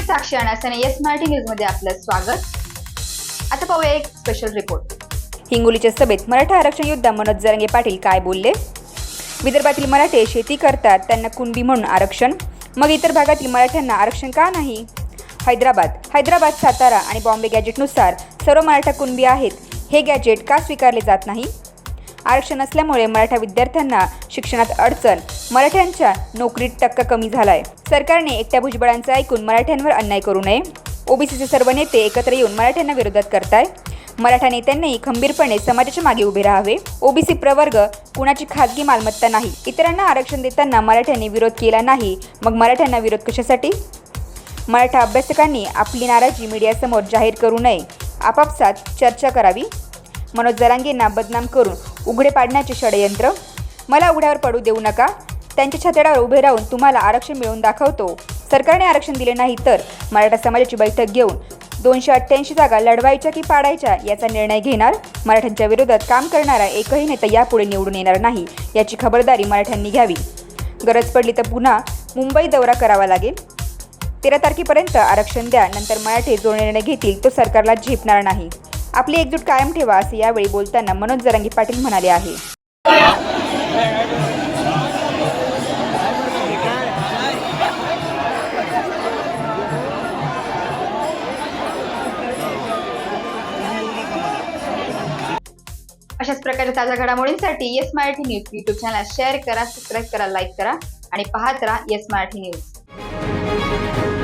साक्षी अनासने yes Marathi news मध्ये आपलं स्वागत। आता पाहूया एक स्पेशल रिपोर्ट। हिंगोलीच्या सभेत मराठा आरक्षण योद्धा मनोज जरांगे पाटील काय बोलले? विदर्भातील मराठे शेती करतात, त्यांना कुणबी म्हणून आरक्षण, मग इतर भागातील मराठ्यांना आरक्षण का नाही? हैदराबाद, सातारा आणि बॉम्बे गॅजेटनुसार सर्व मराठा कुणबी आहेत। हे गॅजेट का स्वीकारले जात नाही? आरक्षण असल्यामुळे मराठा विद्यार्थ्यांना शिक्षणात अडचण, मराठ्यांच्या नोकरीत टक्का कमी झालाय। सरकारने एकट्या भुजबळांचं ऐकून मराठ्यांवर अन्याय करू नये। ओबीसीचे सर्व नेते एकत्र येऊन मराठ्यांना विरोधात करताय। मराठा नेत्यांनीही खंबीरपणे समाजाच्या मागे उभे राहावे। ओबीसी प्रवर्ग कुणाची खाजगी मालमत्ता नाही। इतरांना आरक्षण देताना मराठ्यांनी विरोध केला नाही, मग मराठ्यांना विरोध कशासाठी? मराठा अभ्यासकांनी आपली नाराजी मीडियासमोर जाहीर करू नये, आपापसात चर्चा करावी। मनोज जरांगेंना बदनाम करून उघडे पाडण्याचे षडयंत्र, मला उघड्यावर पडू देऊ नका, त्यांच्या छात्यावर उभे राहून तुम्हाला आरक्षण मिळवून दाखवतो। सरकारने आरक्षण दिले नाही तर मराठा समाजाची बैठक घेऊन 288 जागा लढवायच्या की पाडायच्या याचा निर्णय घेणार। मराठ्यांच्या विरोधात काम करणारा एकही नेता यापुढे निवडून येणार नाही, याची खबरदारी मराठ्यांनी घ्यावी। गरज पडली तर पुन्हा मुंबई दौरा करावा लागेल। 13 तारखेपर्यंत आरक्षण द्या, नंतर मराठे जो निर्णय घेतील तो सरकारला झेपणार नाही। आपली एकजूट कायम ठेवा, असे यावेळी बोलताना मनोज जरांगे पाटील म्हणाले आहे। अशाच प्रकारच्या ताज्या घडामोडींसाठी Yes Marathi news YouTube channel share करा, सबस्क्राईब करा, लाईक करा आणि पाहत राहा येस मराठी न्यूज।